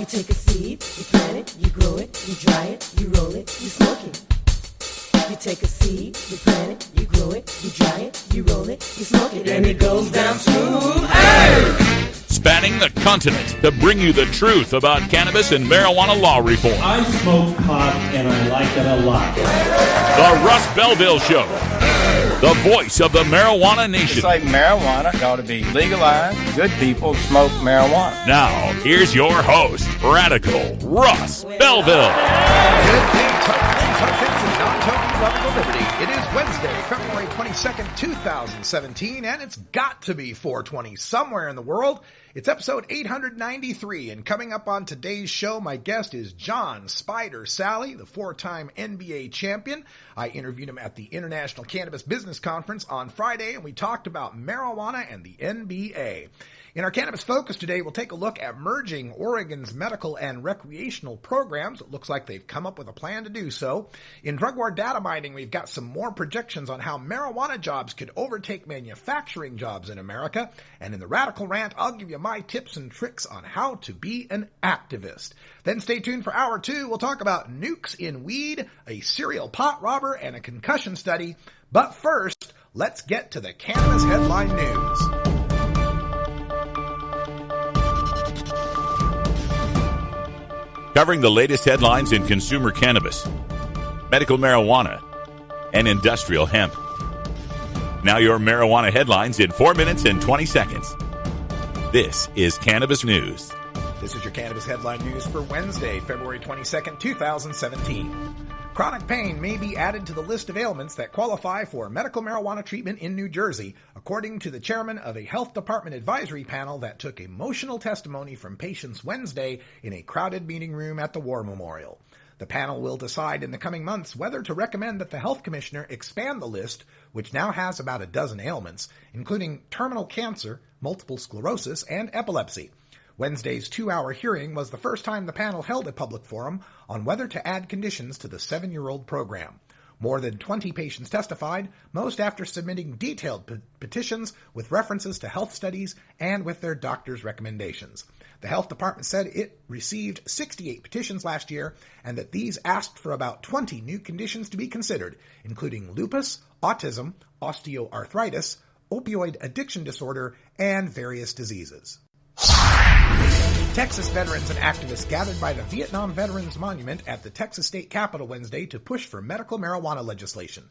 You take a seed, you plant it, you grow it, you dry it, you roll it, you smoke it. You take a seed, you plant it, you grow it, you dry it, you roll it, you smoke it, and it goes down smooth. Hey! Spanning the continent to bring you the truth about cannabis and marijuana law reform. I smoke pot and I like it a lot. The Russ Belville Show. The voice of the marijuana nation. It's like marijuana ought to be legalized. Good people smoke marijuana. Now, here's your host, Radical Russ Belville. Good day, tokens and non-token lovers of liberty. It is Wednesday, February 22nd, 2017, and it's got to be 420 somewhere in the world. It's episode 893, and coming up on today's show, my guest is John Spider Sally, the four-time NBA champion. I interviewed him at the International Cannabis Business Conference on Friday, and we talked about marijuana and the NBA. In our Cannabis Focus today, we'll take a look at merging Oregon's medical and recreational programs. It looks like they've come up with a plan to do so. In Drug War Data Mining, we've got some more projections on how marijuana jobs could overtake manufacturing jobs in America. And in the Radical Rant, I'll give you my tips and tricks on how to be an activist. Then stay tuned for Hour 2. We'll talk about nukes in weed, a serial pot robber, and a concussion study. But first, let's get to the cannabis headline news. Covering the latest headlines in consumer cannabis, medical marijuana, and industrial hemp. Now your marijuana headlines in 4 minutes and 20 seconds. This is Cannabis News. This is your Cannabis Headline News for Wednesday, February 22nd, 2017. Chronic pain may be added to the list of ailments that qualify for medical marijuana treatment in New Jersey, according to the chairman of a health department advisory panel that took emotional testimony from patients Wednesday in a crowded meeting room at the War Memorial. The panel will decide in the coming months whether to recommend that the health commissioner expand the list, which now has about a dozen ailments, including terminal cancer, multiple sclerosis, and epilepsy. Wednesday's 2-hour hearing was the first time the panel held a public forum on whether to add conditions to the 7-year-old program. More than 20 patients testified, most after submitting detailed petitions with references to health studies and with their doctor's recommendations. The health department said it received 68 petitions last year and that these asked for about 20 new conditions to be considered, including lupus, autism, osteoarthritis, opioid addiction disorder, and various diseases. Texas veterans and activists gathered by the Vietnam Veterans Monument at the Texas State Capitol Wednesday to push for medical marijuana legislation.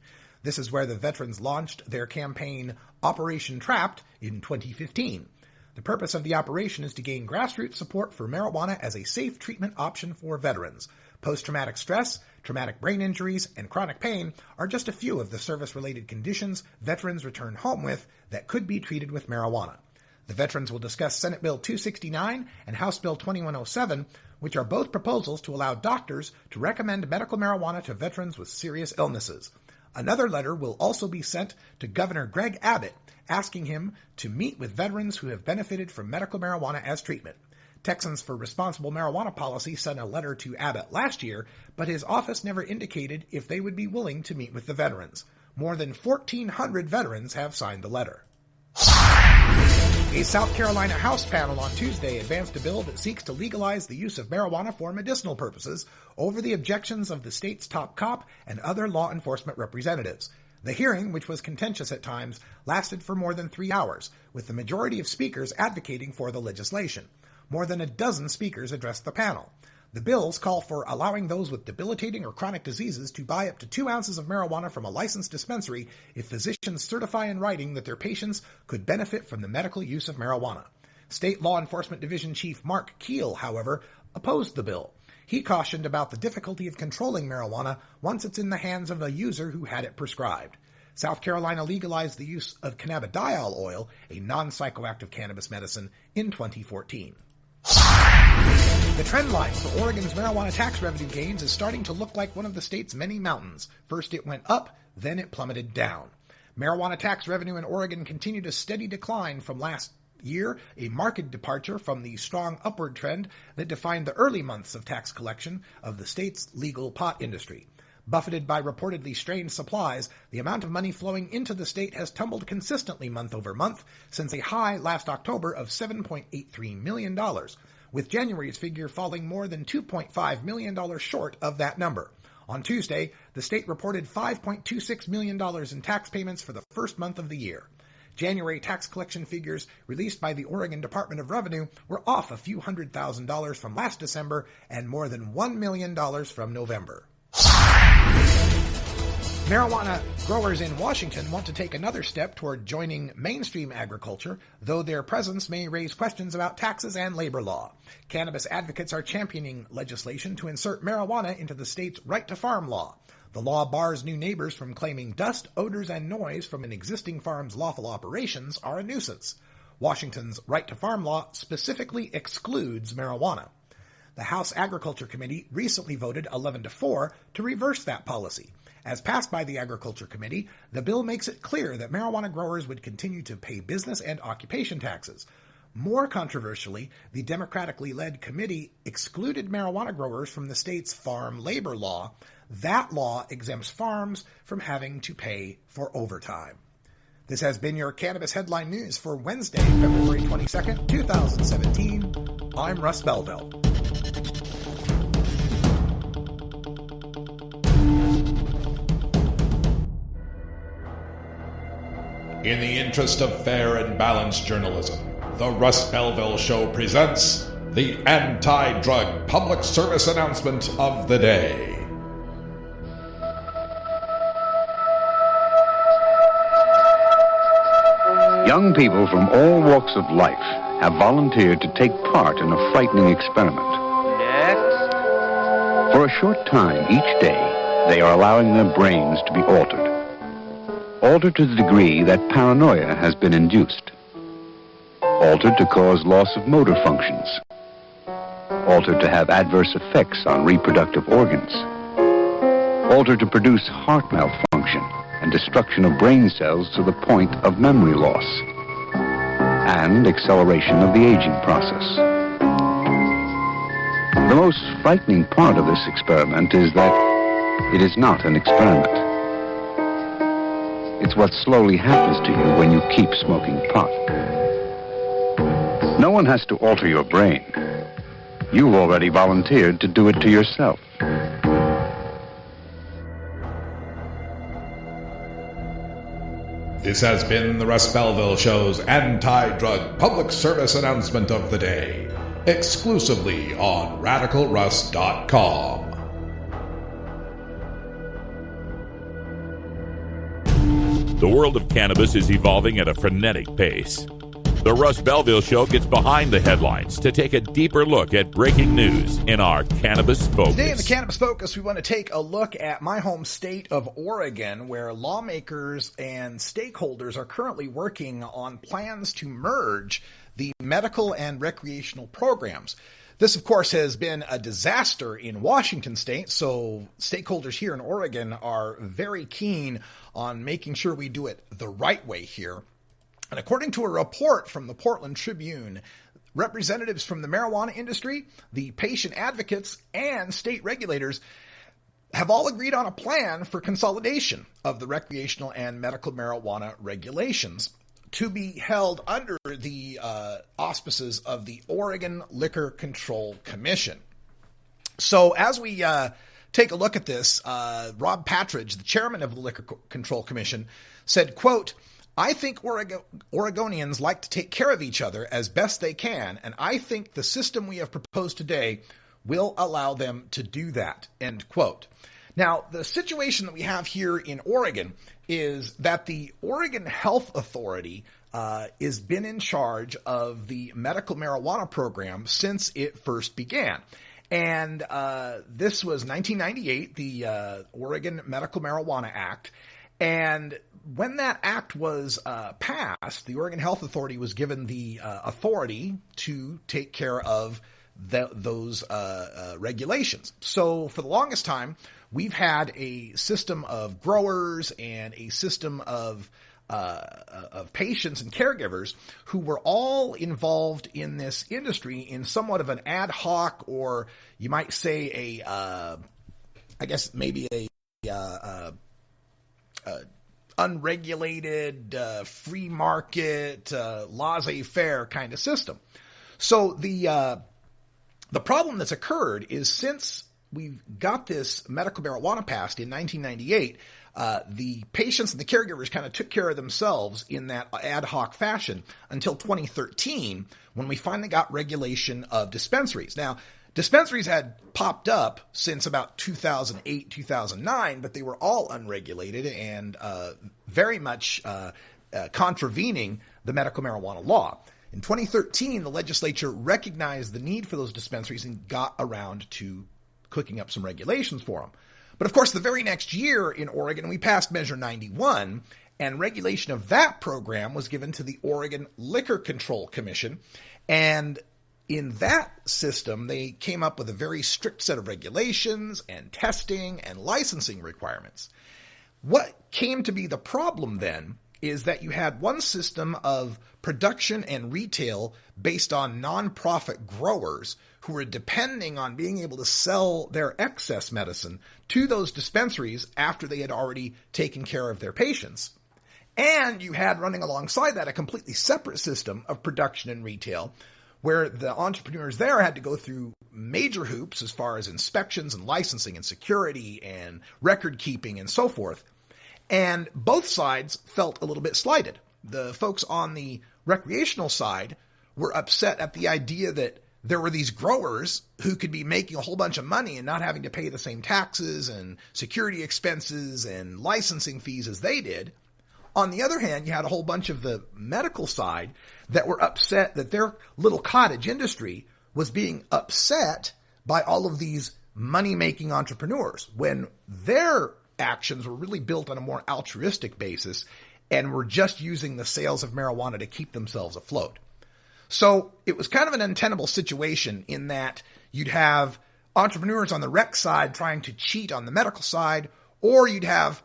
This is where the veterans launched their campaign Operation Trapped in 2015. The purpose of the operation is to gain grassroots support for marijuana as a safe treatment option for veterans. Post-traumatic stress, traumatic brain injuries, and chronic pain are just a few of the service-related conditions veterans return home with that could be treated with marijuana. The veterans will discuss Senate Bill 269 and House Bill 2107, which are both proposals to allow doctors to recommend medical marijuana to veterans with serious illnesses. Another letter will also be sent to Governor Greg Abbott, asking him to meet with veterans who have benefited from medical marijuana as treatment. Texans for Responsible Marijuana Policy sent a letter to Abbott last year, but his office never indicated if they would be willing to meet with the veterans. More than 1,400 veterans have signed the letter. A South Carolina House panel on Tuesday advanced a bill that seeks to legalize the use of marijuana for medicinal purposes over the objections of the state's top cop and other law enforcement representatives. The hearing, which was contentious at times, lasted for more than 3 hours, with the majority of speakers advocating for the legislation. More than a dozen speakers addressed the panel. The bills call for allowing those with debilitating or chronic diseases to buy up to 2 ounces of marijuana from a licensed dispensary if physicians certify in writing that their patients could benefit from the medical use of marijuana. State Law Enforcement Division Chief Mark Keel, however, opposed the bill. He cautioned about the difficulty of controlling marijuana once it's in the hands of a user who had it prescribed. South Carolina legalized the use of cannabidiol oil, a non-psychoactive cannabis medicine, in 2014. The trend line for Oregon's marijuana tax revenue gains is starting to look like one of the state's many mountains. First it went up, then it plummeted down. Marijuana tax revenue in Oregon continued a steady decline from last year, a marked departure from the strong upward trend that defined the early months of tax collection of the state's legal pot industry. Buffeted by reportedly strained supplies, the amount of money flowing into the state has tumbled consistently month over month since a high last October of $7.83 million. with January's figure falling more than $2.5 million short of that number. On Tuesday, the state reported $5.26 million in tax payments for the first month of the year. January tax collection figures released by the Oregon Department of Revenue were off a few $100,000 from last December and more than $1 million from November. Marijuana growers in Washington want to take another step toward joining mainstream agriculture, though their presence may raise questions about taxes and labor law. Cannabis advocates are championing legislation to insert marijuana into the state's right to farm law. The law bars new neighbors from claiming dust, odors, and noise from an existing farm's lawful operations are a nuisance. Washington's right to farm law specifically excludes marijuana. The House Agriculture Committee recently voted 11-4 to reverse that policy. As passed by the Agriculture Committee, the bill makes it clear that marijuana growers would continue to pay business and occupation taxes. More controversially, the democratically led committee excluded marijuana growers from the state's farm labor law. That law exempts farms from having to pay for overtime. This has been your Cannabis Headline News for Wednesday, February 22nd, 2017. I'm Russ Belville. In the interest of fair and balanced journalism, the Russ Belville Show presents the anti-drug public service announcement of the day. Young people from all walks of life have volunteered to take part in a frightening experiment. Next. For a short time each day, they are allowing their brains to be altered. Altered to the degree that paranoia has been induced. Altered to cause loss of motor functions. Altered to have adverse effects on reproductive organs. Altered to produce heart malfunction and destruction of brain cells to the point of memory loss. And acceleration of the aging process. The most frightening part of this experiment is that it is not an experiment. It's what slowly happens to you when you keep smoking pot. No one has to alter your brain. You've already volunteered to do it to yourself. This has been the Russ Belville Show's anti-drug public service announcement of the day, exclusively on RadicalRuss.com. The world of cannabis is evolving at a frenetic pace. The Russ Belville Show gets behind the headlines to take a deeper look at breaking news in our Cannabis Focus. Today in the Cannabis Focus, we want to take a look at my home state of Oregon, where lawmakers and stakeholders are currently working on plans to merge the medical and recreational programs. This, of course, has been a disaster in Washington state, so stakeholders here in Oregon are very keen on making sure we do it the right way here. And according to a report from the Portland Tribune, representatives from the marijuana industry, the patient advocates, and state regulators have all agreed on a plan for consolidation of the recreational and medical marijuana regulations to be held under the auspices of the Oregon Liquor Control Commission. So as we take a look at this, Rob Patridge, the chairman of the Liquor Control Commission, said, quote, "I think Oregonians like to take care of each other as best they can, and I think the system we have proposed today will allow them to do that," end quote. Now, the situation that we have here in Oregon is that the Oregon Health Authority has been in charge of the medical marijuana program since it first began. And this was 1998, the Oregon Medical Marijuana Act. And when that act was passed, the Oregon Health Authority was given the authority to take care of those regulations. So for the longest time, we've had a system of growers and a system of patients and caregivers who were all involved in this industry in somewhat of an ad hoc, or you might say I guess maybe a unregulated, free market, laissez-faire kind of system. So the The problem that's occurred is since we've got this medical marijuana passed in 1998, the patients and the caregivers kind of took care of themselves in that ad hoc fashion until 2013, when we finally got regulation of dispensaries. Now, dispensaries had popped up since about 2008, 2009, but they were all unregulated and very much contravening the medical marijuana law. In 2013, the legislature recognized the need for those dispensaries and got around to cooking up some regulations for them. But of course, the very next year in Oregon, we passed Measure 91, and regulation of that program was given to the Oregon Liquor Control Commission. And in that system, they came up with a very strict set of regulations and testing and licensing requirements. What came to be the problem then is that you had one system of production and retail based on nonprofit growers who were depending on being able to sell their excess medicine to those dispensaries after they had already taken care of their patients. And you had running alongside that a completely separate system of production and retail where the entrepreneurs there had to go through major hoops as far as inspections and licensing and security and record keeping and so forth. And both sides felt a little bit slighted. The folks on the recreational side were upset at the idea that there were these growers who could be making a whole bunch of money and not having to pay the same taxes and security expenses and licensing fees as they did. On the other hand, you had a whole bunch of the medical side that were upset that their little cottage industry was being upset by all of these money-making entrepreneurs when their actions were really built on a more altruistic basis and were just using the sales of marijuana to keep themselves afloat. So it was kind of an untenable situation in that you'd have entrepreneurs on the rec side trying to cheat on the medical side, or you'd have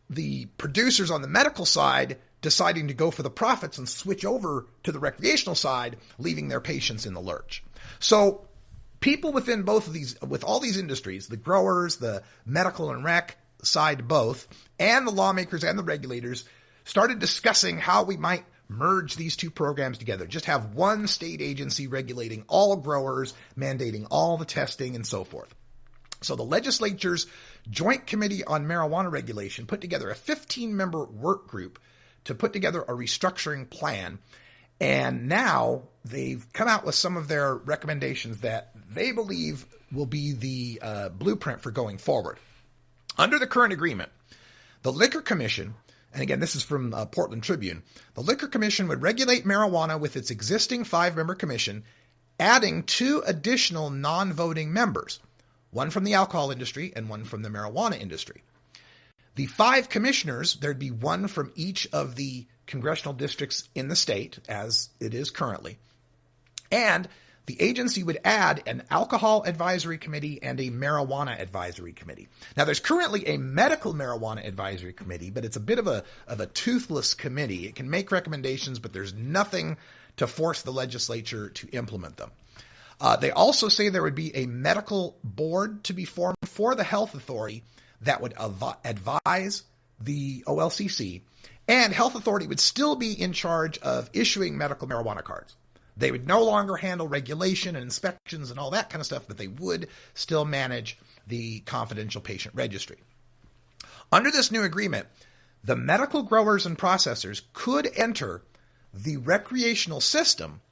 the producers on the medical side deciding to go for the profits and switch over to the recreational side, leaving their patients in the lurch. So people within both of these, with all these industries, the growers, the medical and rec side both, and the lawmakers and the regulators started discussing how we might merge these two programs together. Just have one state agency regulating all growers, mandating all the testing and so forth. So the legislature's Joint Committee on Marijuana Regulation put together a 15-member work group to put together a restructuring plan. And now they've come out with some of their recommendations that they believe will be the blueprint for going forward. Under the current agreement, the Liquor Commission, and again, this is from Portland Tribune, the Liquor Commission would regulate marijuana with its existing 5-member commission, adding 2 additional non-voting members, one from the alcohol industry and one from the marijuana industry. The 5 commissioners, there'd be one from each of the congressional districts in the state, as it is currently, and the agency would add an alcohol advisory committee and a marijuana advisory committee. Now, there's currently a medical marijuana advisory committee, but it's a bit of a toothless committee. It can make recommendations, but there's nothing to force the legislature to implement them. They also say there would be a medical board to be formed for the health authority that would advise the OLCC, and health authority would still be in charge of issuing medical marijuana cards. They would no longer handle regulation and inspections and all that kind of stuff, but they would still manage the confidential patient registry. Under this new agreement, the medical growers and processors could enter the recreational system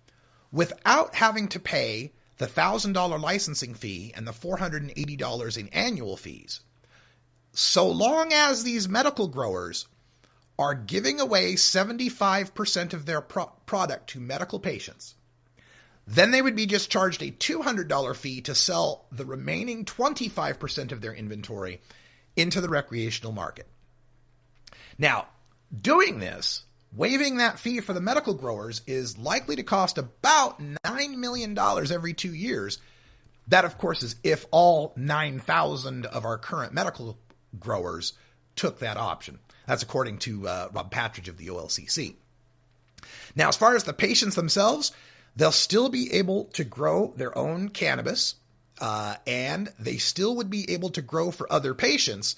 without having to pay the $1,000 licensing fee and the $480 in annual fees, so long as these medical growers are giving away 75% of their product to medical patients. Then they would be just charged a $200 fee to sell the remaining 25% of their inventory into the recreational market. Now, doing this, waiving that fee for the medical growers, is likely to cost about $9 million every 2 years. That, of course, is if all 9,000 of our current medical growers took that option. That's according to Rob Patridge of the OLCC. Now, as far as the patients themselves, they'll still be able to grow their own cannabis, and they still would be able to grow for other patients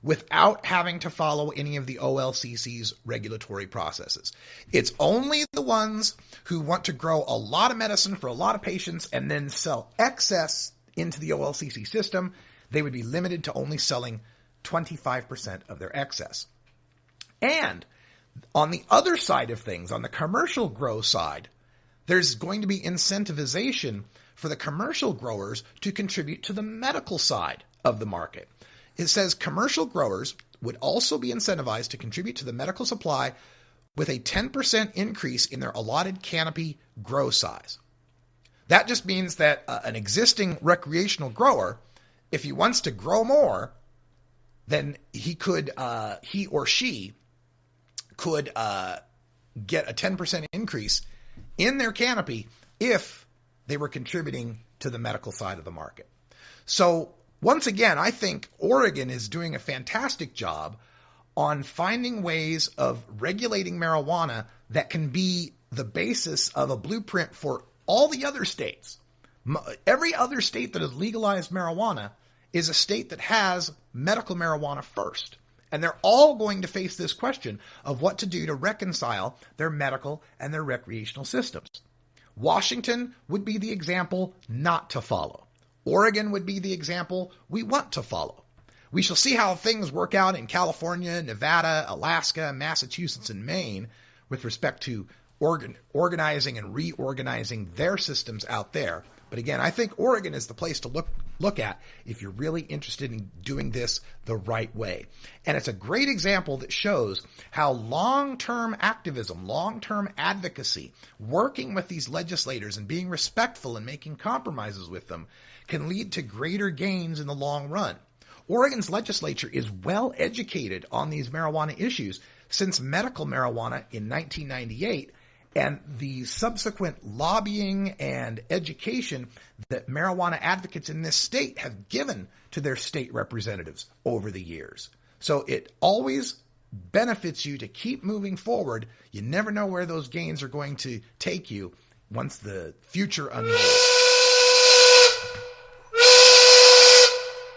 without having to follow any of the OLCC's regulatory processes. It's only the ones who want to grow a lot of medicine for a lot of patients and then sell excess into the OLCC system. They would be limited to only selling 25% of their excess. And on the other side of things, on the commercial grow side, there's going to be incentivization for the commercial growers to contribute to the medical side of the market. It says commercial growers would also be incentivized to contribute to the medical supply with a 10% increase in their allotted canopy grow size. That just means that an existing recreational grower, if he wants to grow more, then he or she could get a 10% increase in their canopy if they were contributing to the medical side of the market. So once again, I think Oregon is doing a fantastic job on finding ways of regulating marijuana that can be the basis of a blueprint for all the other states. Every other state that has legalized marijuana is a state that has medical marijuana first. And they're all going to face this question of what to do to reconcile their medical and their recreational systems. Washington would be the example not to follow. Oregon would be the example we want to follow. We shall see how things work out in California, Nevada, Alaska, Massachusetts, and Maine with respect to organizing and reorganizing their systems out there. But again, I think Oregon is the place to look at if you're really interested in doing this the right way. And it's a great example that shows how long-term activism, long-term advocacy, working with these legislators and being respectful and making compromises with them can lead to greater gains in the long run. Oregon's legislature is well educated on these marijuana issues since medical marijuana in 1998 and the subsequent lobbying and education that marijuana advocates in this state have given to their state representatives over the years. So it always benefits you to keep moving forward. You never know where those gains are going to take you once the future unfolds.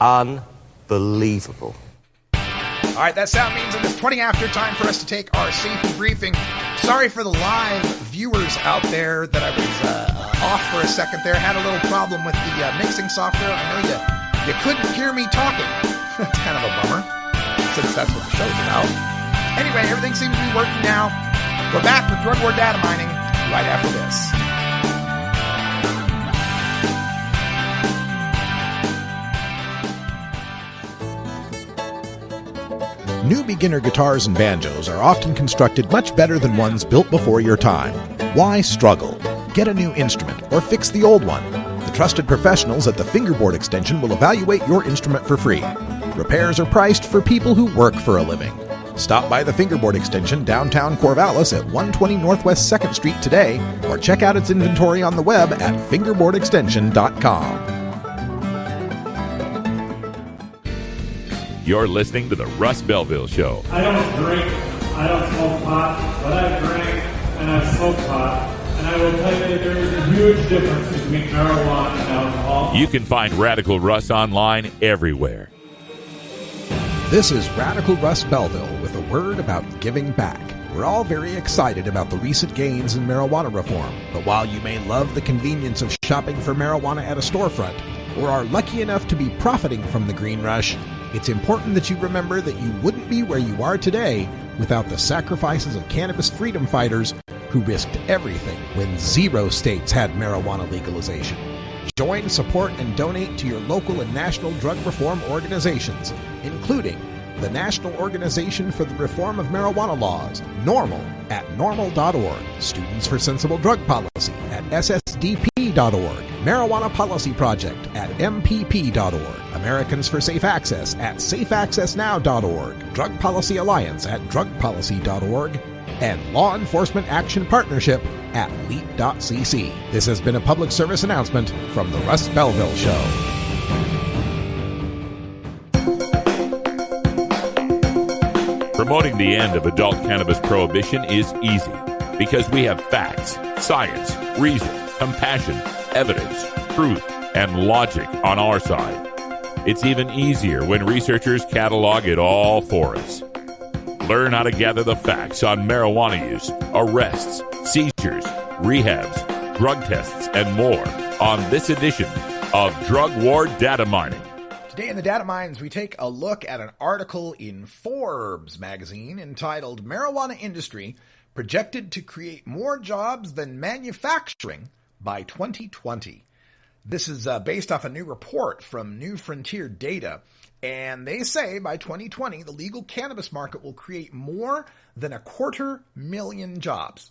Unbelievable. All right, that sound means it is 20 after, time for us to take our safety briefing. Sorry for the live viewers out there that I was off for a second there. Had a little problem with the mixing software. I know you couldn't hear me talking. It's kind of a bummer, since that's what the show's about. Anyway, everything seems to be working now. We're back with drug war data mining right after this. New beginner guitars and banjos are often constructed much better than ones built before your time. Why struggle? Get a new instrument or fix the old one. The trusted professionals at the Fingerboard Extension will evaluate your instrument for free. Repairs are priced for people who work for a living. Stop by the Fingerboard Extension downtown Corvallis at 120 Northwest 2nd Street today or check out its inventory on the web at fingerboardextension.com. You're listening to the Russ Belville Show. I don't drink, I don't smoke pot, but I drink and I smoke pot. And I will tell you that there is a huge difference between marijuana and alcohol. You can find Radical Russ online everywhere. This is Radical Russ Belville with a word about giving back. We're all very excited about the recent gains in marijuana reform, but while you may love the convenience of shopping for marijuana at a storefront, or are lucky enough to be profiting from the green rush, it's important that you remember that you wouldn't be where you are today without the sacrifices of cannabis freedom fighters who risked everything when 0 states had marijuana legalization. Join, support, and donate to your local and national drug reform organizations, including the National Organization for the Reform of Marijuana Laws, NORML, at normal.org, Students for Sensible Drug Policy at ssdp.org, Marijuana Policy Project at mpp.org, Americans for Safe Access at safeaccessnow.org, Drug Policy Alliance at drugpolicy.org, and Law Enforcement Action Partnership at leap.cc. This has been a public service announcement from the Russ Belville Show. Promoting the end of adult cannabis prohibition is easy because we have facts, science, reason, compassion, evidence, truth, and logic on our side. It's even easier when researchers catalog it all for us. Learn how to gather the facts on marijuana use, arrests, seizures, rehabs, drug tests, and more on this edition of Drug War Data Mining. Today in the Data Mines, we take a look at an article in Forbes magazine entitled Marijuana Industry Projected to Create More Jobs Than Manufacturing by 2020. This is based off a new report from New Frontier Data, and they say by 2020, the legal cannabis market will create more than 250,000 jobs.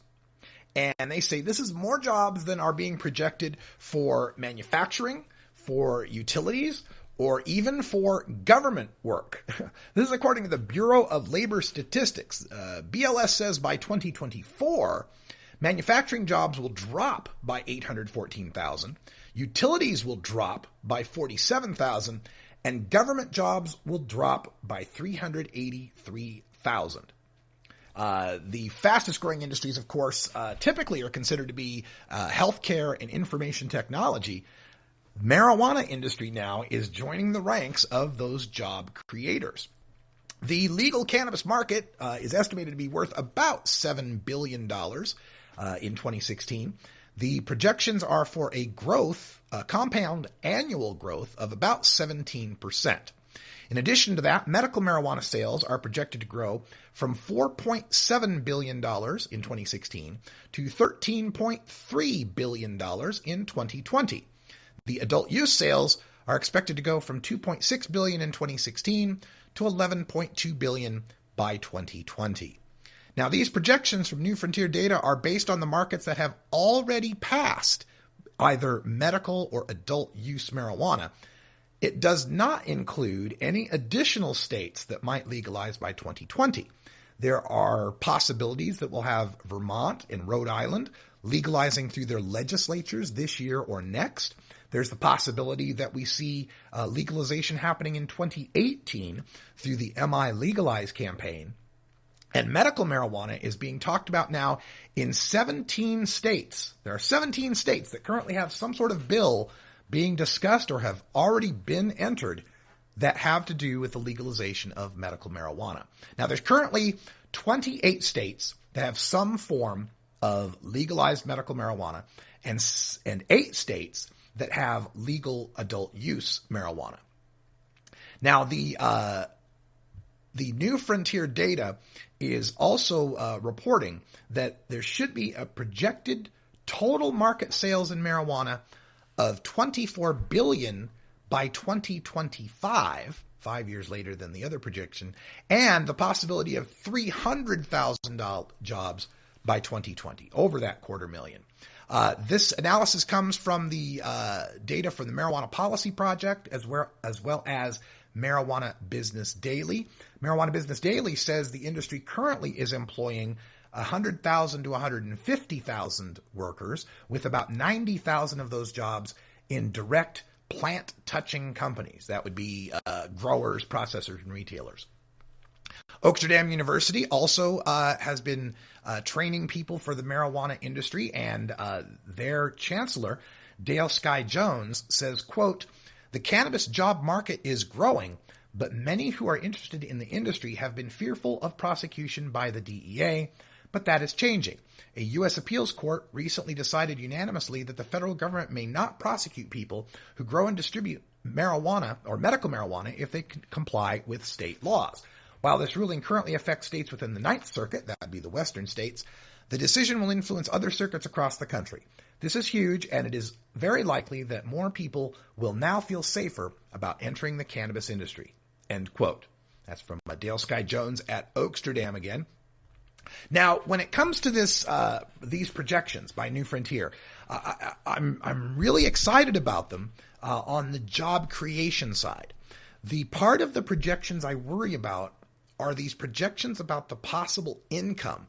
And they say this is more jobs than are being projected for manufacturing, for utilities, or even for government work. This is according to the Bureau of Labor Statistics. BLS says by 2024, manufacturing jobs will drop by 814,000, utilities will drop by 47,000, and government jobs will drop by 383,000. The fastest growing industries, of course, typically are considered to be healthcare and information technology. Marijuana industry now is joining the ranks of those job creators. The legal cannabis market is estimated to be worth about $7 billion in 2016. The projections are for a growth, compound annual growth of about 17%. In addition to that, medical marijuana sales are projected to grow from $4.7 billion in 2016 to $13.3 billion in 2020. The adult use sales are expected to go from $2.6 billion in 2016 to $11.2 billion by 2020. Now, these projections from New Frontier Data are based on the markets that have already passed either medical or adult use marijuana. It does not include any additional states that might legalize by 2020. There are possibilities that we'll have Vermont and Rhode Island legalizing through their legislatures this year or next. There's the possibility that we see legalization happening in 2018 through the MI Legalize campaign. And medical marijuana is being talked about now in 17 states. There are 17 states that currently have some sort of bill being discussed or have already been entered that have to do with the legalization of medical marijuana. Now, there's currently 28 states that have some form of legalized medical marijuana and 8 states that have legal adult use marijuana. Now, the New Frontier Data is also reporting that there should be a projected total market sales in marijuana of $24 billion by 2025, 5 years later than the other projection, and the possibility of 300,000 jobs by 2020, over that 250,000. This analysis comes from the data from the Marijuana Policy Project as well as Marijuana Business Daily. Marijuana Business Daily says the industry currently is employing 100,000 to 150,000 workers, with about 90,000 of those jobs in direct plant-touching companies. That would be growers, processors, and retailers. Oaksterdam University also has been training people for the marijuana industry, and their chancellor, Dale Sky Jones, says, quote, "The cannabis job market is growing, but many who are interested in the industry have been fearful of prosecution by the DEA, but that is changing. A U.S. appeals court recently decided unanimously that the federal government may not prosecute people who grow and distribute marijuana or medical marijuana if they comply with state laws. While this ruling currently affects states within the Ninth Circuit, that would be the western states, the decision will influence other circuits across the country. This is huge, and it is very likely that more people will now feel safer about entering the cannabis industry." End quote. That's from Dale Sky Jones at Oaksterdam again. Now, when it comes to this, these projections by New Frontier, I'm really excited about them on the job creation side. The part of the projections I worry about are these projections about the possible income,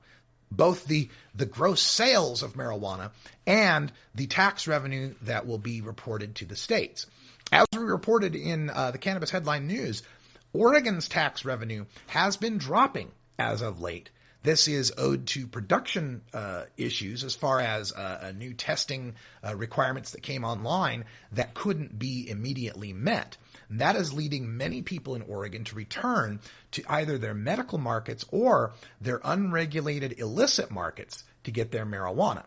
both the gross sales of marijuana and the tax revenue that will be reported to the states. As we reported in the Cannabis Headline News, Oregon's tax revenue has been dropping as of late. This is owed to production issues as far as new testing requirements that came online that couldn't be immediately met. And that is leading many people in Oregon to return to either their medical markets or their unregulated illicit markets to get their marijuana.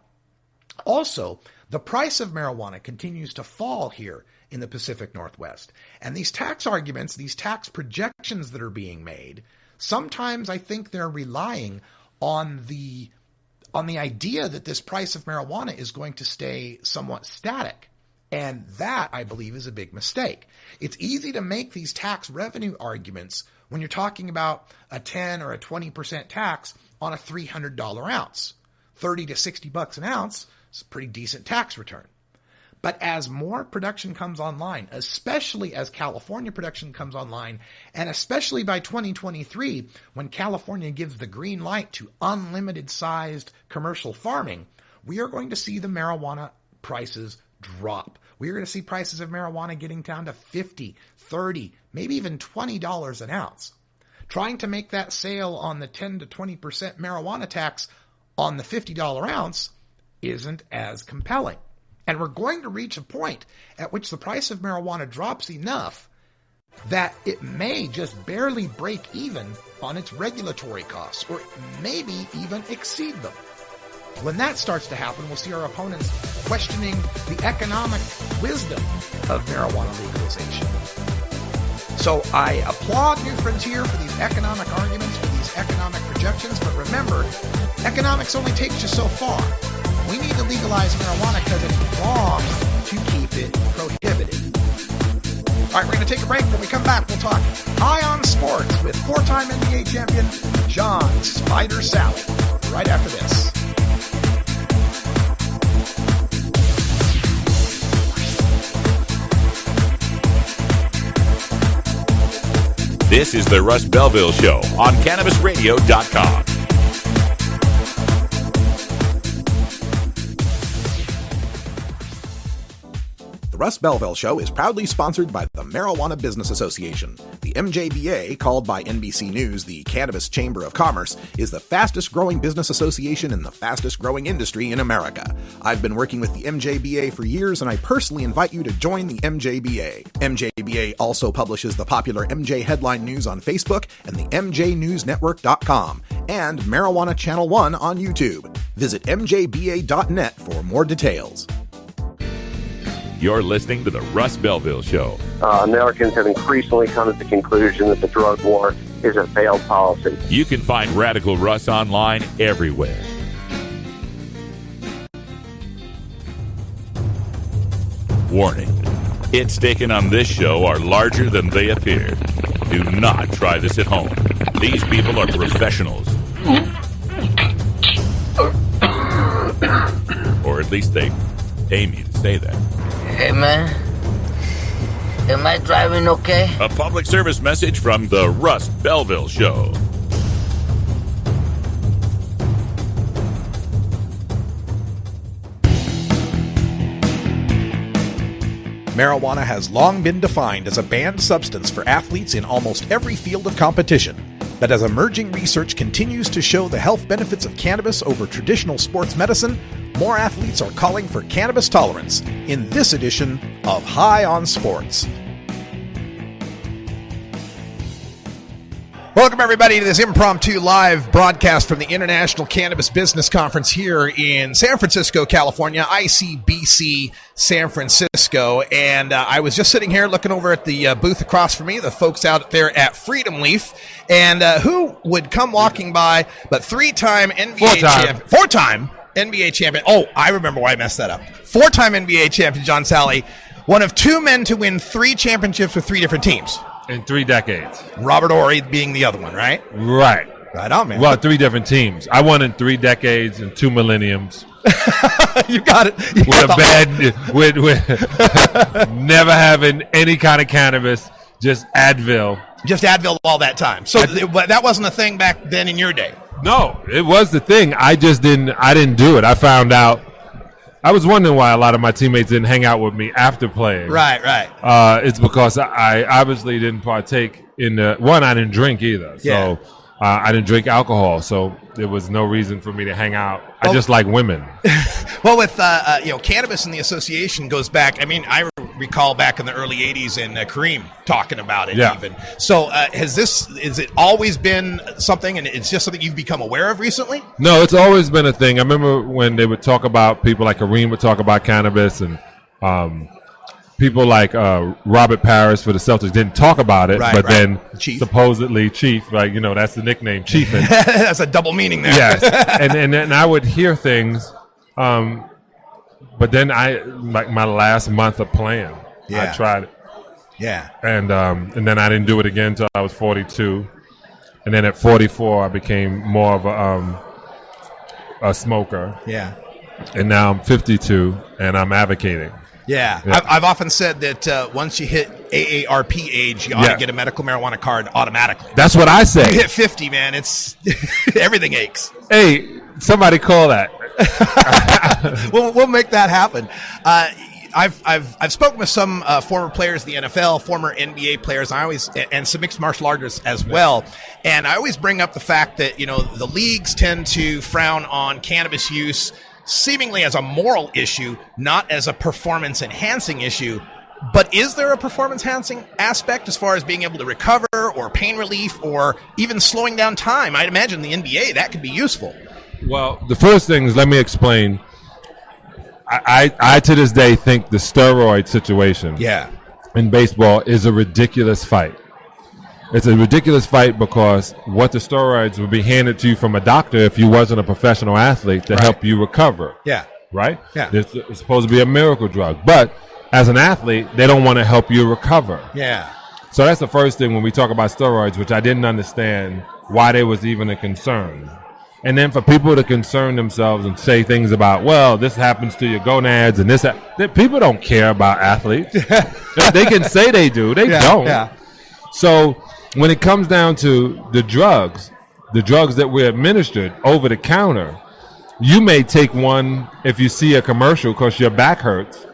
Also, the price of marijuana continues to fall here in the Pacific Northwest. And these tax arguments, these tax projections that are being made, sometimes I think they're relying on the idea that this price of marijuana is going to stay somewhat static. And that, I believe, is a big mistake. It's easy to make these tax revenue arguments when you're talking about a 10 or a 20% tax on a $300 ounce. 30 to 60 bucks an ounce is a pretty decent tax return. But as more production comes online, especially as California production comes online, and especially by 2023, when California gives the green light to unlimited sized commercial farming, we are going to see the marijuana prices drop. We are going to see prices of marijuana getting down to $50, $30, maybe even $20 an ounce. Trying to make that sale on the 10 to 20% marijuana tax on the $50 ounce isn't as compelling. And we're going to reach a point at which the price of marijuana drops enough that it may just barely break even on its regulatory costs, or maybe even exceed them. When that starts to happen, we'll see our opponents questioning the economic wisdom of marijuana legalization. So I applaud New Frontier for these economic arguments, for these economic projections, but remember, economics only takes you so far. We need to legalize marijuana because it's wrong to keep it prohibited. All right, we're going to take a break. When we come back, we'll talk High on Sports with four-time NBA champion John Spider Sally right after this. This is the Russ Belville Show on CannabisRadio.com. The Russ Belville Show is proudly sponsored by the Marijuana Business Association. The MJBA, called by NBC News the Cannabis Chamber of Commerce, is the fastest growing business association in the fastest growing industry in America. I've been working with the MJBA for years, and I personally invite you to join the MJBA. MJBA also publishes the popular MJ Headline News on Facebook and the MJNewsNetwork.com and Marijuana Channel 1 on YouTube. Visit mjba.net for more details. You're listening to the Russ Belville Show. Americans have increasingly come to the conclusion that the drug war is a failed policy. You can find Radical Russ online everywhere. Warning. Hits taken on this show are larger than they appear. Do not try this at home. These people are professionals. Or at least they aim you to say that. Hey, man. Am I driving okay? A public service message from the Russ Belville Show. Marijuana has long been defined as a banned substance for athletes in almost every field of competition. But as emerging research continues to show the health benefits of cannabis over traditional sports medicine, more athletes are calling for cannabis tolerance in this edition of High on Sports. Welcome, everybody, to this impromptu live broadcast from the International Cannabis Business Conference here in San Francisco, California, ICBC San Francisco. And I was just sitting here looking over at the booth across from me, the folks out there at Freedom Leaf. And who would come walking by but three-time NBA champion. Four-time NBA champion. Oh, I remember why I messed that up. Four-time NBA champion John Sally, one of two men to win three championships with three different teams. In 3 decades. Robert Horry being the other one, right? Right. Right on, man. Well, 3 different teams. I won in 3 decades and 2 millenniums. You got it. With never having any kind of cannabis, just Advil. Just Advil all that time. So that wasn't a thing back then in your day. No, it was the thing. I didn't do it. I found out. I was wondering why a lot of my teammates didn't hang out with me after playing. Right. It's because I obviously didn't partake in I didn't drink either. Yeah. So I didn't drink alcohol, so there was no reason for me to hang out. I just like women. Well, with cannabis and the association goes back. I mean, I recall back in the early '80s and Kareem talking about it. Yeah. Even so, has it always been something, and it's just something you've become aware of recently? No, it's always been a thing. I remember when they would talk about people like Kareem would talk about cannabis, and people like Robert Parrish for the Celtics didn't talk about it, but then supposedly Chief, like, that's the nickname, Chiefin'. That's a double meaning there. Yes, and then I would hear things, but then like my last month of playing, I tried it. Yeah, and then I didn't do it again until I was 42, and then at 44 I became more of a smoker. Yeah, and now I'm 52 and I'm advocating. Yeah. I've often said that once you hit AARP age, you ought to get a medical marijuana card automatically. That's what I say. You hit 50, man, it's everything aches. Hey, somebody call that. We'll make that happen. I've spoken with some former players in the NFL, former NBA players, and some mixed martial artists as well. And I always bring up the fact that the leagues tend to frown on cannabis use seemingly as a moral issue, not as a performance-enhancing issue. But is there a performance-enhancing aspect as far as being able to recover or pain relief or even slowing down time? I'd imagine the NBA, that could be useful. Well, the first thing is, let me explain. I to this day think the steroid situation in baseball is a ridiculous fight. It's a ridiculous fight because what the steroids would be handed to you from a doctor if you wasn't a professional athlete to help you recover. Yeah. Right? Yeah. It's supposed to be a miracle drug. But as an athlete, they don't want to help you recover. Yeah. So that's the first thing when we talk about steroids, which I didn't understand why there was even a concern. And then for people to concern themselves and say things about, well, this happens to your gonads and people don't care about athletes. They can say they do. They don't. Yeah. So when it comes down to the drugs that we're administered over the counter, you may take one if you see a commercial because your back hurts.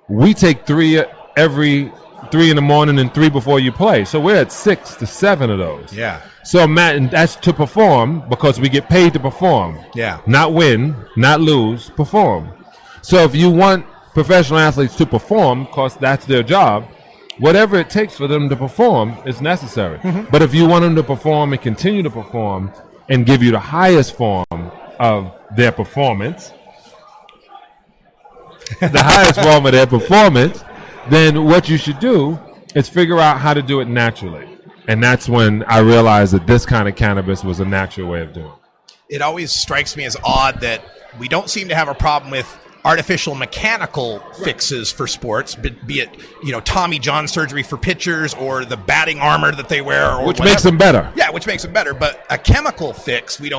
We take 3 every 3 in the morning and 3 before you play. So we're at 6 to 7 of those. Yeah. So Matt, and that's to perform because we get paid to perform. Yeah. Not win, not lose, perform. So if you want professional athletes to perform, because that's their job, whatever it takes for them to perform is necessary. Mm-hmm. But if you want them to perform and continue to perform and give you the highest form of their performance, then what you should do is figure out how to do it naturally. And that's when I realized that this kind of cannabis was a natural way of doing it. It always strikes me as odd that we don't seem to have a problem with artificial mechanical fixes for sports, be it Tommy John surgery for pitchers or the batting armor that they wear, or which makes them better. Yeah, which makes them better. But a chemical fix, we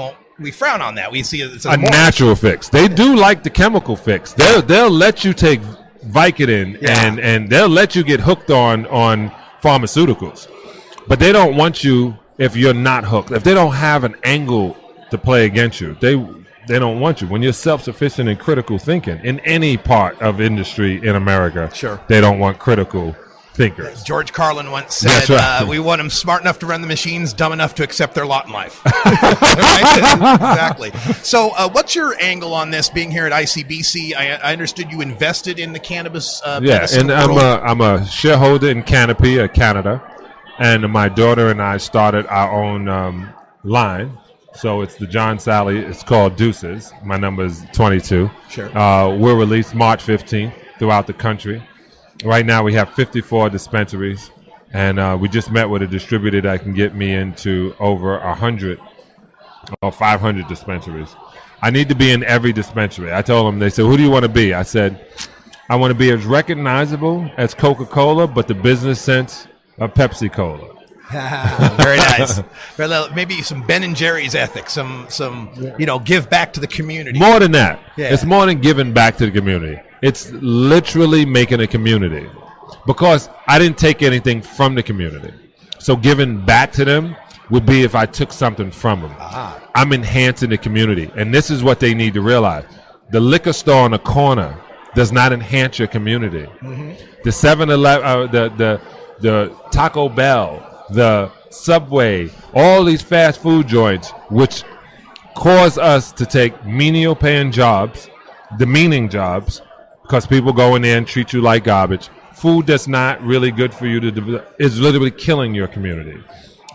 frown on that. We see it as a natural fix. They do like the chemical fix. They'll let you take Vicodin and they'll let you get hooked on pharmaceuticals, but they don't want you if you're not hooked. If they don't have an angle to play against you, they don't want you. When you're self-sufficient and critical thinking in any part of industry in America, they don't want critical thinkers. George Carlin once said, we want them smart enough to run the machines, dumb enough to accept their lot in life. Exactly. So what's your angle on this, being here at ICBC? I understood you invested in the cannabis and I'm a shareholder in Canopy Canada, and my daughter and I started our own line. So it's the John Sally. It's called Deuces. My number is 22. Sure. We're released March 15th throughout the country. Right now we have 54 dispensaries, and we just met with a distributor that can get me into over 100 or 500 dispensaries. I need to be in every dispensary. I told them, they said, who do you want to be? I said, I want to be as recognizable as Coca-Cola, but the business sense of Pepsi-Cola. Very nice. Maybe some Ben and Jerry's ethics, some give back to the community. More than that. Yeah. It's more than giving back to the community. It's literally making a community, because I didn't take anything from the community. So giving back to them would be if I took something from them. I'm enhancing the community, and this is what they need to realize. The liquor store on the corner does not enhance your community. Mm-hmm. The 7-Eleven, the Taco Bell, the Subway, all these fast food joints, which cause us to take menial paying jobs, demeaning jobs, because people go in there and treat you like garbage. Food that's not really good for you is literally killing your community.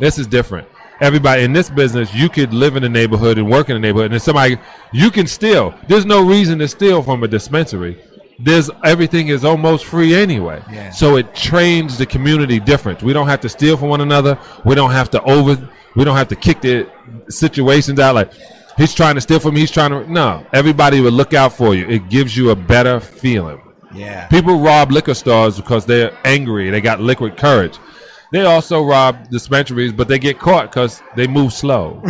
This is different. Everybody in this business, you could live in a neighborhood and work in a neighborhood, and if somebody, you can steal. There's no reason to steal from a dispensary. Everything is almost free anyway. Yeah. So it trains the community different. We don't have to steal from one another. We don't have to kick the situations out like he's trying to steal from me. No, everybody will look out for you. It gives you a better feeling. Yeah. People rob liquor stores because they're angry. They got liquid courage. They also rob dispensaries, but they get caught because they move slow.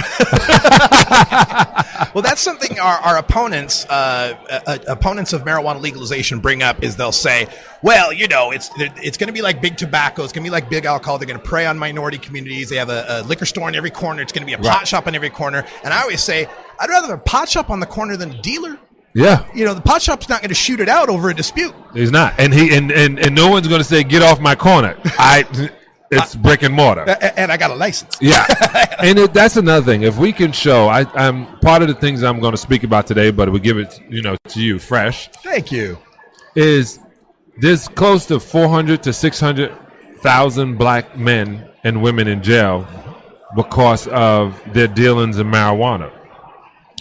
Well, that's something our opponents, opponents of marijuana legalization, bring up. Is they'll say, "Well, it's going to be like big tobacco. It's going to be like big alcohol. They're going to prey on minority communities. They have a liquor store in every corner. It's going to be a pot shop in every corner." And I always say, I'd rather have a pot shop on the corner than a dealer. Yeah, the pot shop's not going to shoot it out over a dispute. He's not, and and no one's going to say, "Get off my corner." It's brick and mortar, and I got a license. Yeah, and that's another thing. If we can show, I'm part of the things I'm going to speak about today, but we give it, to you fresh. Thank you. Is there's close to 400 to 600,000 black men and women in jail because of their dealings in marijuana,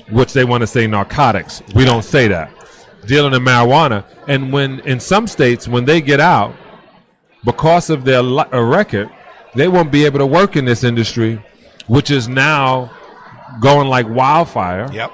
which they want to say narcotics. We don't say that. Dealing in marijuana, and in some states when they get out, because of their record, they won't be able to work in this industry, which is now going like wildfire. Yep.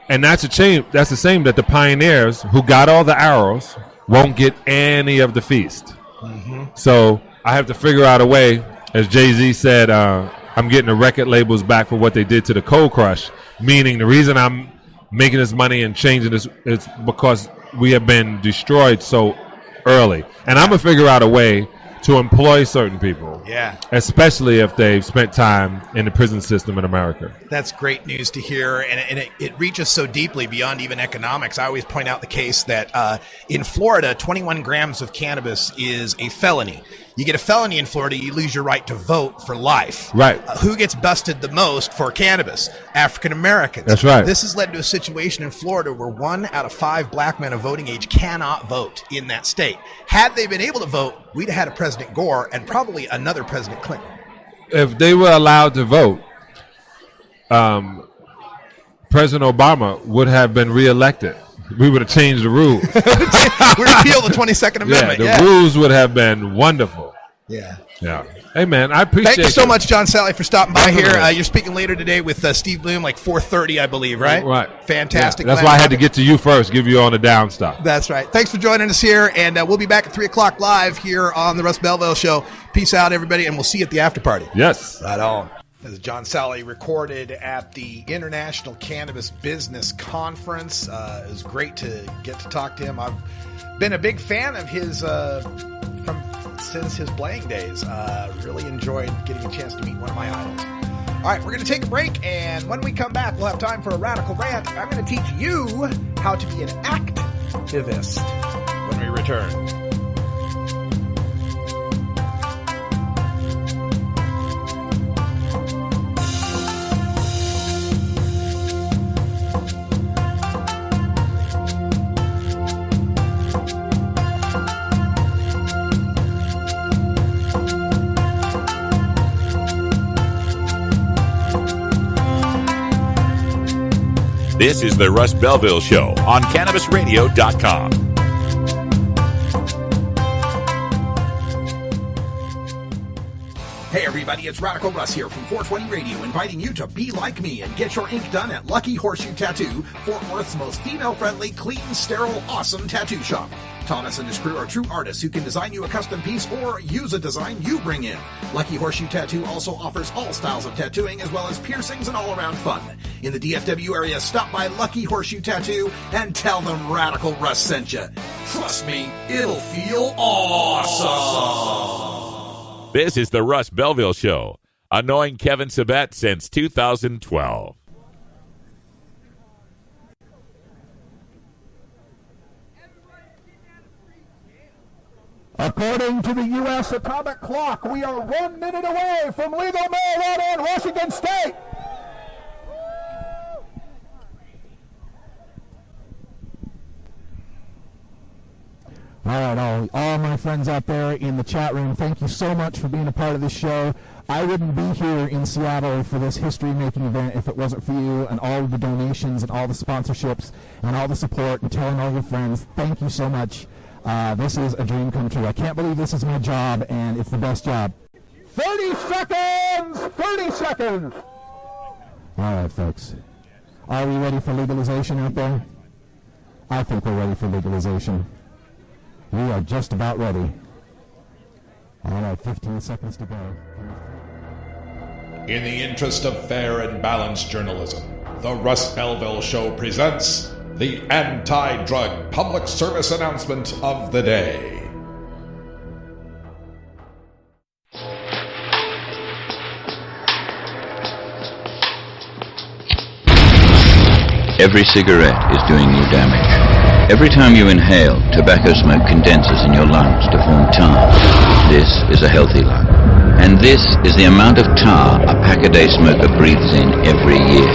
And that's a shame. That's the same that the pioneers who got all the arrows won't get any of the feast. Mm-hmm. So I have to figure out a way, as Jay-Z said, I'm getting the record labels back for what they did to the Cold Crush, meaning the reason I'm making this money and changing this is because we have been destroyed so early. And I'm going to figure out a way to employ certain people. Yeah. Especially if they've spent time in the prison system in America. That's great news to hear. And it reaches so deeply beyond even economics. I always point out the case that in Florida, 21 grams of cannabis is a felony. You get a felony in Florida, you lose your right to vote for life. Right. Who gets busted the most for cannabis? African Americans. That's right. This has led to a situation in Florida where 1 out of 5 black men of voting age cannot vote in that state. Had they been able to vote, we'd have had a President Gore and probably another President Clinton. If they were allowed to vote, President Obama would have been reelected. We would have changed the rules. We repeal the 22nd Amendment. The rules would have been wonderful. Yeah. Yeah. Hey, man, I appreciate it. Thank you so much, John Sally, for stopping by here. You're speaking later today with Steve Bloom, like 4:30, I believe, right? Right. Fantastic. Yeah. That's why I had to get to you first, give you on the down stop. That's right. Thanks for joining us here, and we'll be back at 3 o'clock live here on the Russ Belville Show. Peace out, everybody, and we'll see you at the after party. Yes. Right on. As John Sally recorded at the International Cannabis Business Conference. It was great to get to talk to him. I've been a big fan of his since his playing days. Really enjoyed getting a chance to meet one of my idols. All right, we're going to take a break, and when we come back, we'll have time for a radical rant. I'm going to teach you how to be an activist when we return. This is the Russ Belville Show on CannabisRadio.com. Hey everybody, it's Radical Russ here from 420 Radio, inviting you to be like me and get your ink done at Lucky Horseshoe Tattoo, Fort Worth's most female-friendly, clean, sterile, awesome tattoo shop. Thomas and his crew are true artists who can design you a custom piece or use a design you bring in. Lucky Horseshoe Tattoo also offers all styles of tattooing as well as piercings and all-around fun. In the DFW area, stop by Lucky Horseshoe Tattoo and tell them Radical Russ sent you. Trust me, it'll feel awesome. This is the Russ Belville Show, annoying Kevin Sabet since 2012. According to the U.S. atomic clock, we are 1 minute away from legal marijuana in Washington State. All right, all my friends out there in the chat room, thank you so much for being a part of this show. I wouldn't be here in Seattle for this history-making event if it wasn't for you and all of the donations and all the sponsorships and all the support and telling all your friends. Thank you so much. This is a dream come true. I can't believe this is my job, and it's the best job. 30 seconds! 30 seconds! All right, folks. Are we ready for legalization out there? I think we're ready for legalization. We are just about ready. All right, 15 seconds to go. In the interest of fair and balanced journalism, the Russ Belville Show presents the anti-drug public service announcement of the day. Every cigarette is doing you damage. Every time you inhale, tobacco smoke condenses in your lungs to form tar. This is a healthy lung. And this is the amount of tar a pack-a-day smoker breathes in every year.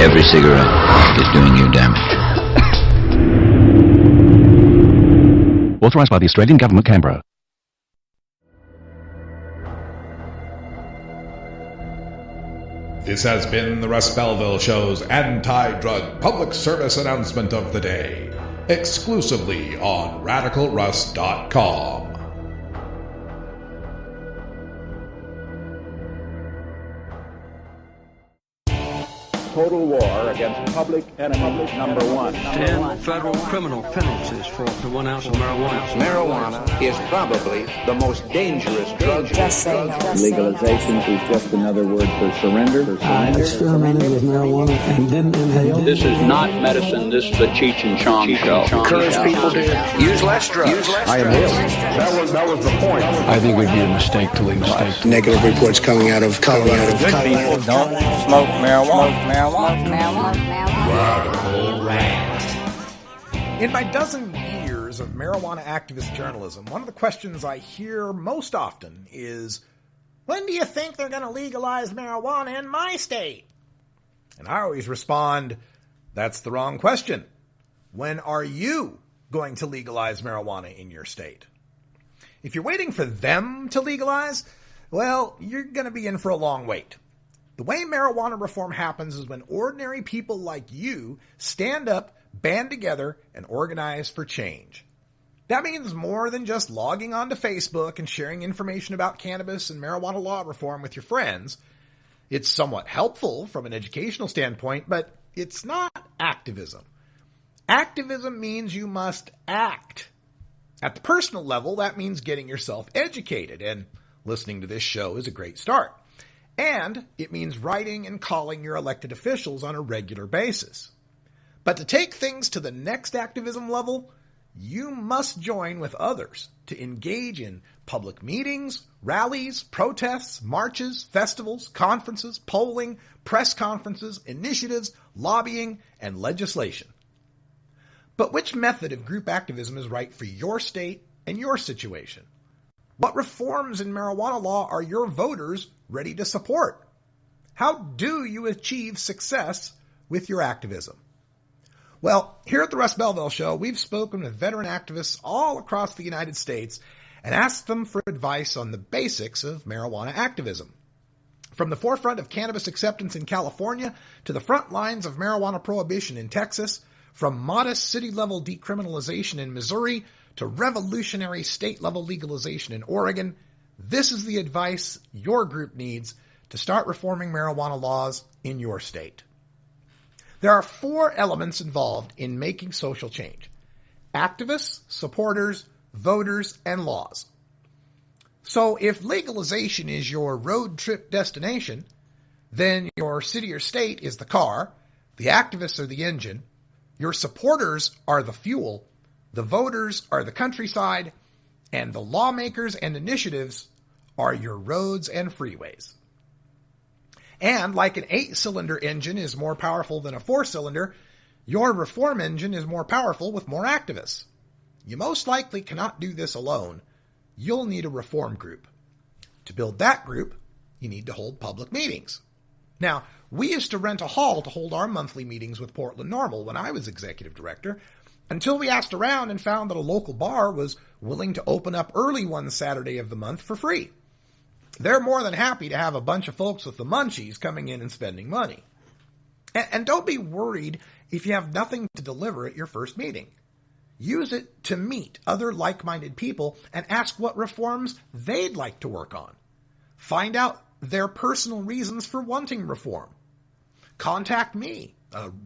Every cigarette is doing you damage. Authorised by the Australian Government, Canberra. This has been the Russ Belville Show's anti-drug public service announcement of the day, exclusively on RadicalRuss.com. Total war against public enemy number one. 10 federal criminal penalties for up to 1 ounce of marijuana. Marijuana is probably the most dangerous drug. Legalization is just another word for surrender. I experimented with marijuana and didn't inhale. This is not medicine. This is a Cheech and Chong show. Encourage people to use less drugs. I am ill. That was the point. I think it would be a mistake to legalize. Negative reports coming out of Colorado. Good people don't smoke marijuana. Radical Rant. In my dozen years of marijuana activist journalism, one of the questions I hear most often is, when do you think they're going to legalize marijuana in my state? And I always respond, that's the wrong question. When are you going to legalize marijuana in your state? If you're waiting for them to legalize, well, you're going to be in for a long wait. The way marijuana reform happens is when ordinary people like you stand up, band together, and organize for change. That means more than just logging onto Facebook and sharing information about cannabis and marijuana law reform with your friends. It's somewhat helpful from an educational standpoint, but it's not activism. Activism means you must act. At the personal level, that means getting yourself educated, and listening to this show is a great start. And it means writing and calling your elected officials on a regular basis. But to take things to the next activism level, you must join with others to engage in public meetings, rallies, protests, marches, festivals, conferences, polling, press conferences, initiatives, lobbying, and legislation. But which method of group activism is right for your state and your situation? What reforms in marijuana law are your voters ready to support? How do you achieve success with your activism? Well, here at the Russ Belville Show, we've spoken with veteran activists all across the United States and asked them for advice on the basics of marijuana activism. From the forefront of cannabis acceptance in California to the front lines of marijuana prohibition in Texas, from modest city-level decriminalization in Missouri to revolutionary state-level legalization in Oregon, this is the advice your group needs to start reforming marijuana laws in your state. There are 4 elements involved in making social change: activists, supporters, voters, and laws. So if legalization is your road trip destination, then your city or state is the car, the activists are the engine, your supporters are the fuel, the voters are the countryside, and the lawmakers and initiatives are your roads and freeways. And like an 8-cylinder engine is more powerful than a 4-cylinder, your reform engine is more powerful with more activists. you most likely cannot do this alone. You'll need a reform group. To build that group, you need to hold public meetings. Now, we used to rent a hall to hold our monthly meetings with Portland Normal when I was executive director, until we asked around and found that a local bar was willing to open up early one Saturday of the month for free. They're more than happy to have a bunch of folks with the munchies coming in and spending money. And don't be worried if you have nothing to deliver at your first meeting. Use it to meet other like-minded people and ask what reforms they'd like to work on. Find out their personal reasons for wanting reform. Contact me,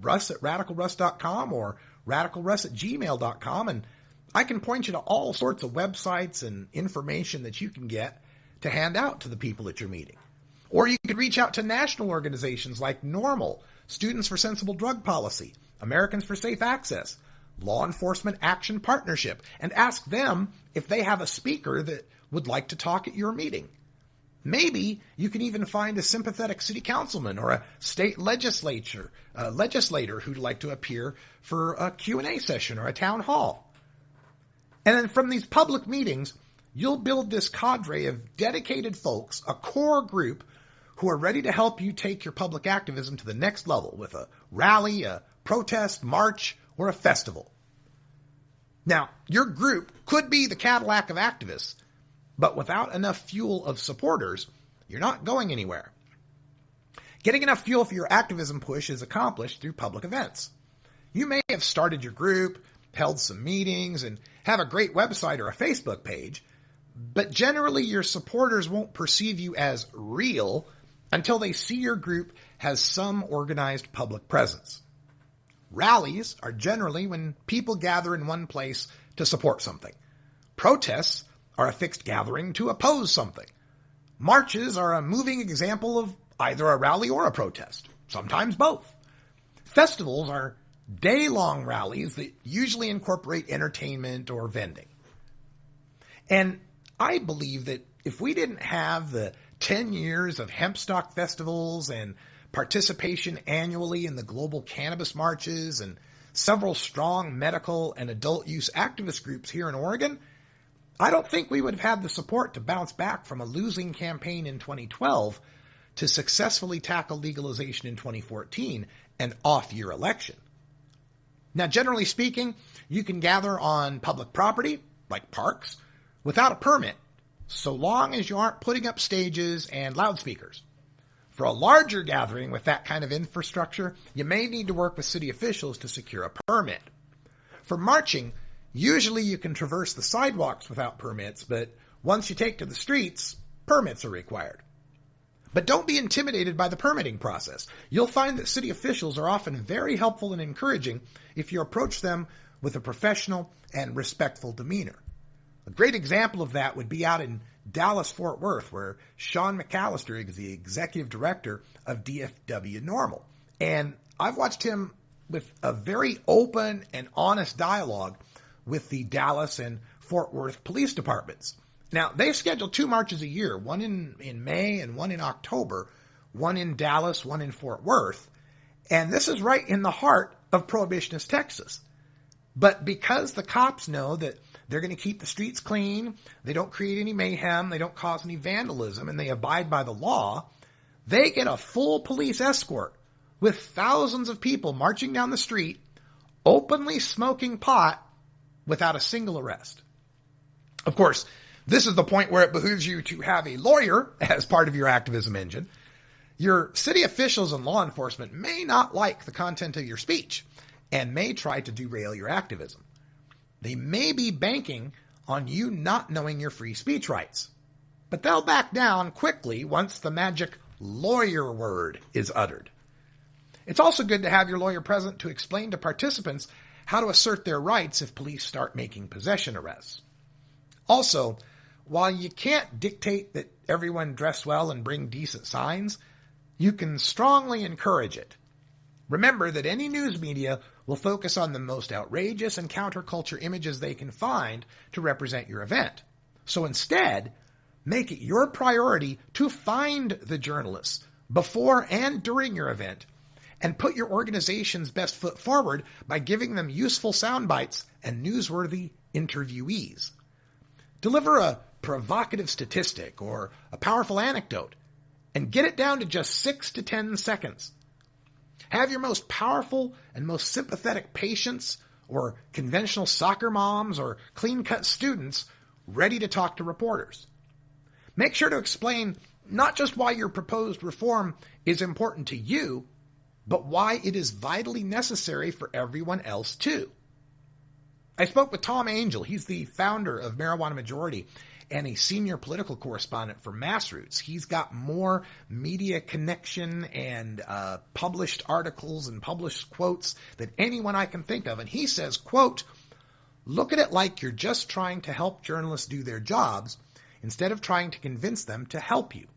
Russ at RadicalRuss.com or RadicalRuss@gmail.com, and I can point you to all sorts of websites and information that you can get to hand out to the people at your meeting. Or you could reach out to national organizations like NORML, Students for Sensible Drug Policy, Americans for Safe Access, Law Enforcement Action Partnership, and ask them if they have a speaker that would like to talk at your meeting. Maybe you can even find a sympathetic city councilman or a state legislator who'd like to appear for a Q&A session or a town hall. And then from these public meetings, you'll build this cadre of dedicated folks, a core group who are ready to help you take your public activism to the next level with a rally, a protest, march, or a festival. Now, your group could be the Cadillac of activists, but without enough fuel of supporters, you're not going anywhere. Getting enough fuel for your activism push is accomplished through public events. You may have started your group, held some meetings, and have a great website or a Facebook page, but generally your supporters won't perceive you as real until they see your group has some organized public presence. Rallies are generally when people gather in one place to support something. Protests are a fixed gathering to oppose something. Marches are a moving example of either a rally or a protest, sometimes both. Festivals are day-long rallies that usually incorporate entertainment or vending. And I believe that if we didn't have the 10 years of hemp stock festivals and participation annually in the global cannabis marches and several strong medical and adult use activist groups here in Oregon, I don't think we would have had the support to bounce back from a losing campaign in 2012 to successfully tackle legalization in 2014, an off-year election. Now, generally speaking, you can gather on public property, like parks, without a permit, so long as you aren't putting up stages and loudspeakers. For a larger gathering with that kind of infrastructure, you may need to work with city officials to secure a permit. For marching, usually you can traverse the sidewalks without permits, but once you take to the streets, permits are required. But don't be intimidated by the permitting process. You'll find that city officials are often very helpful and encouraging if you approach them with a professional and respectful demeanor. A great example of that would be out in Dallas-Fort Worth, where Sean McAllister is the executive director of DFW Normal. And I've watched him with a very open and honest dialogue with the Dallas and Fort Worth police departments. Now, they schedule 2 marches a year, one in May and one in October, one in Dallas, one in Fort Worth. And this is right in the heart of Prohibitionist Texas. But because the cops know that they're going to keep the streets clean, they don't create any mayhem, they don't cause any vandalism, and they abide by the law, they get a full police escort with thousands of people marching down the street, openly smoking pot without a single arrest. Of course, this is the point where it behooves you to have a lawyer as part of your activism engine. Your city officials and law enforcement may not like the content of your speech and may try to derail your activism. They may be banking on you not knowing your free speech rights, but they'll back down quickly once the magic lawyer word is uttered. It's also good to have your lawyer present to explain to participants how to assert their rights if police start making possession arrests. Also, while you can't dictate that everyone dress well and bring decent signs, you can strongly encourage it. Remember that any news media will focus on the most outrageous and counterculture images they can find to represent your event. So instead, make it your priority to find the journalists before and during your event and put your organization's best foot forward by giving them useful sound bites and newsworthy interviewees. Deliver a provocative statistic or a powerful anecdote and get it down to just 6 to 10 seconds. Have your most powerful and most sympathetic patients or conventional soccer moms or clean-cut students ready to talk to reporters. Make sure to explain not just why your proposed reform is important to you, but why it is vitally necessary for everyone else too. I spoke with Tom Angel. He's the founder of Marijuana Majority and a senior political correspondent for Massroots. He's got more media connection and published articles and published quotes than anyone I can think of. And he says, quote, "Look at it like you're just trying to help journalists do their jobs instead of trying to convince them to help you.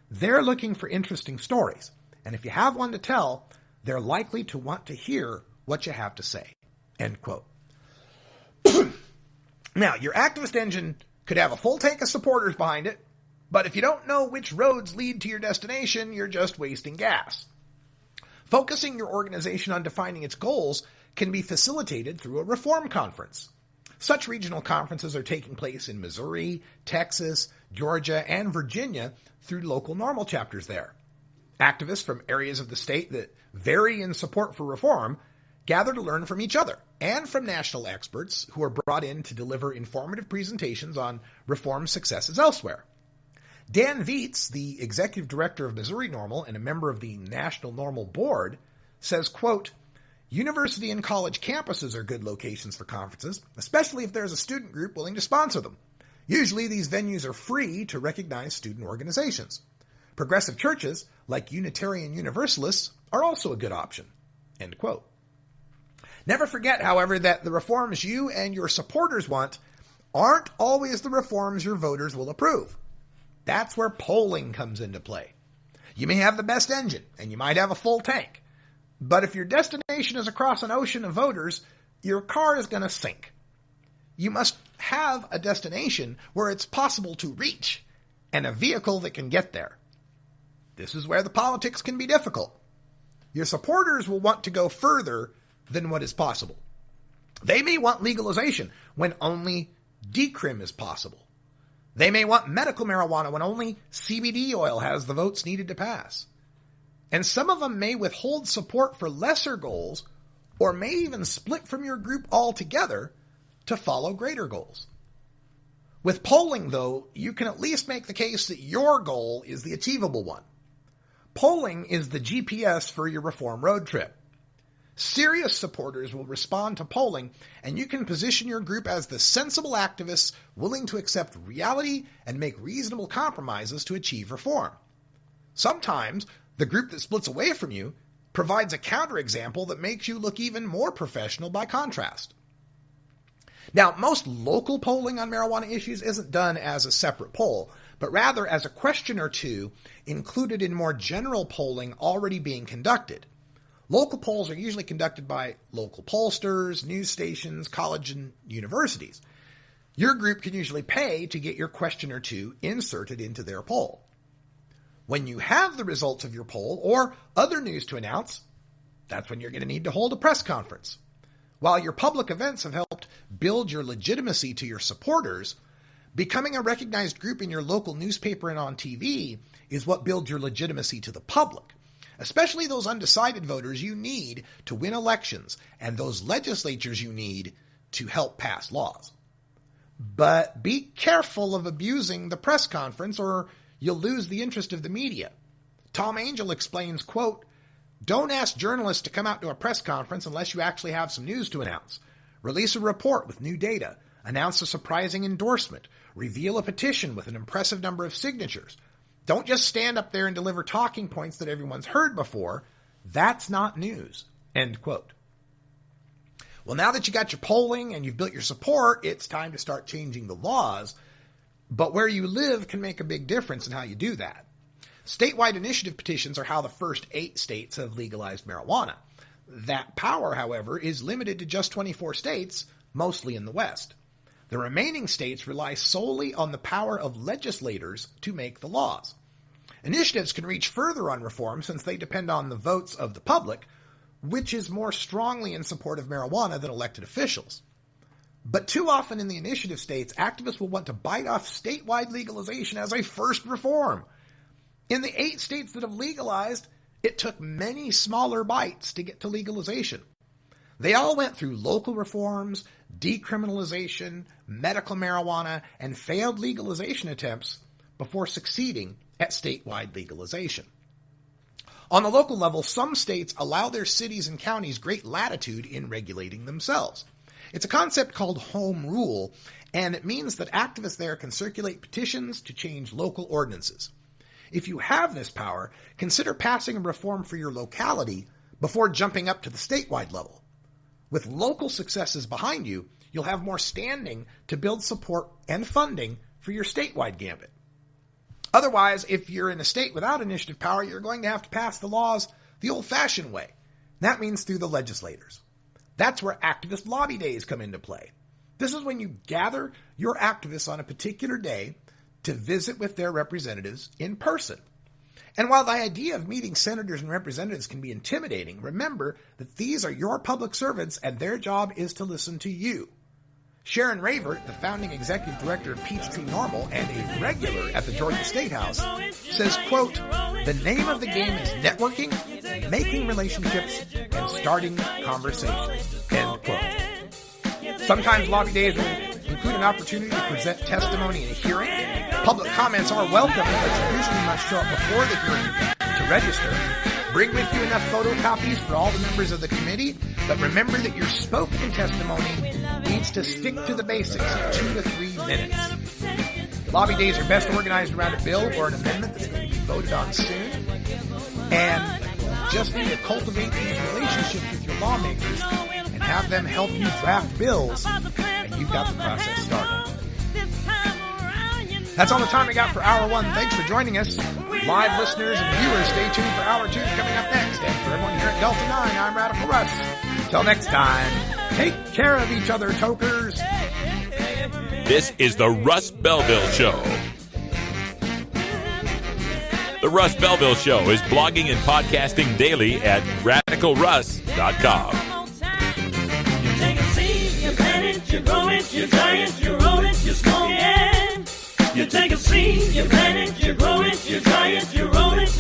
They're looking for interesting stories, and if you have one to tell, they're likely to want to hear what you have to say." End quote. Now, your activist engine could have a full tank of supporters behind it, but if you don't know which roads lead to your destination, you're just wasting gas. Focusing your organization on defining its goals can be facilitated through a reform conference. Such regional conferences are taking place in Missouri, Texas, Georgia, and Virginia through local normal chapters there. Activists from areas of the state that vary in support for reform gather to learn from each other and from national experts who are brought in to deliver informative presentations on reform successes elsewhere. Dan Vietz, the executive director of Missouri Normal and a member of the National Normal Board, says, quote, "University and college campuses are good locations for conferences, especially if there's a student group willing to sponsor them. Usually these venues are free to recognize student organizations. Progressive churches, like Unitarian Universalists, are also a good option." End quote. Never forget, however, that the reforms you and your supporters want aren't always the reforms your voters will approve. That's where polling comes into play. You may have the best engine, and you might have a full tank, but if your destination is across an ocean of voters, your car is going to sink. You must have a destination where it's possible to reach, and a vehicle that can get there. This is where the politics can be difficult. Your supporters will want to go further than what is possible. They may want legalization when only decrim is possible. They may want medical marijuana when only CBD oil has the votes needed to pass. And some of them may withhold support for lesser goals or may even split from your group altogether to follow greater goals. With polling, though, you can at least make the case that your goal is the achievable one. Polling is the GPS for your reform road trip. Serious supporters will respond to polling, and you can position your group as the sensible activists willing to accept reality and make reasonable compromises to achieve reform. Sometimes, the group that splits away from you provides a counterexample that makes you look even more professional by contrast. Now, most local polling on marijuana issues isn't done as a separate poll, but rather as a question or two included in more general polling already being conducted. Local polls are usually conducted by local pollsters, news stations, colleges, and universities. Your group can usually pay to get your question or two inserted into their poll. When you have the results of your poll or other news to announce, that's when you're going to need to hold a press conference. While your public events have helped build your legitimacy to your supporters, becoming a recognized group in your local newspaper and on TV is what builds your legitimacy to the public, especially those undecided voters you need to win elections and those legislatures you need to help pass laws. But be careful of abusing the press conference or you'll lose the interest of the media. Tom Angel explains, quote, "Don't ask journalists to come out to a press conference unless you actually have some news to announce. Release a report with new data, announce a surprising endorsement, reveal a petition with an impressive number of signatures. Don't just stand up there and deliver talking points that everyone's heard before. That's not news." End quote. Well, now that you got your polling and you've built your support, it's time to start changing the laws. But where you live can make a big difference in how you do that. Statewide initiative petitions are how the first 8 states have legalized marijuana. That power, however, is limited to just 24 states, mostly in the West. The remaining states rely solely on the power of legislators to make the laws. Initiatives can reach further on reform since they depend on the votes of the public, which is more strongly in support of marijuana than elected officials. But too often in the initiative states, activists will want to bite off statewide legalization as a first reform. In the 8 states that have legalized, it took many smaller bites to get to legalization. They all went through local reforms, decriminalization, medical marijuana, and failed legalization attempts before succeeding at statewide legalization. On the local level, some states allow their cities and counties great latitude in regulating themselves. It's a concept called home rule, and it means that activists there can circulate petitions to change local ordinances. If you have this power, consider passing a reform for your locality before jumping up to the statewide level. With local successes behind you, you'll have more standing to build support and funding for your statewide gambit. Otherwise, if you're in a state without initiative power, you're going to have to pass the laws the old-fashioned way. That means through the legislators. That's where activist lobby days come into play. This is when you gather your activists on a particular day to visit with their representatives in person. And while the idea of meeting senators and representatives can be intimidating, remember that these are your public servants and their job is to listen to you. Sharon Ravert, the founding executive director of Peachtree Normal and a regular at the Georgia State House, says, quote, "The name of the game is networking, making relationships, and starting conversations," end quote. Sometimes lobby days will include an opportunity to present testimony in a hearing. Public comments are welcome, but you usually must show up before the hearing to register. Bring with you enough photocopies for all the members of the committee, but remember that your spoken testimony needs to stick to the basics of 2 to 3 minutes. Lobby days are best organized around a bill or an amendment that's going to be voted on soon. And just need to cultivate these relationships with your lawmakers and have them help you draft bills, and you've got the process started. That's all the time we got for Hour 1. Thanks for joining us. Live listeners and viewers, stay tuned for Hour 2 coming up next. And for everyone here at Delta 9, I'm Radical Russ. Till next time, take care of each other, tokers. This is the Russ Belville Show. The Russ Belville Show is blogging and podcasting daily at RadicalRuss.com. You take a seed, you plant it, you grow it, you dry it, you roll it, you smoke it. You take a seed, you plant it, you grow it, you dry it, you roll it,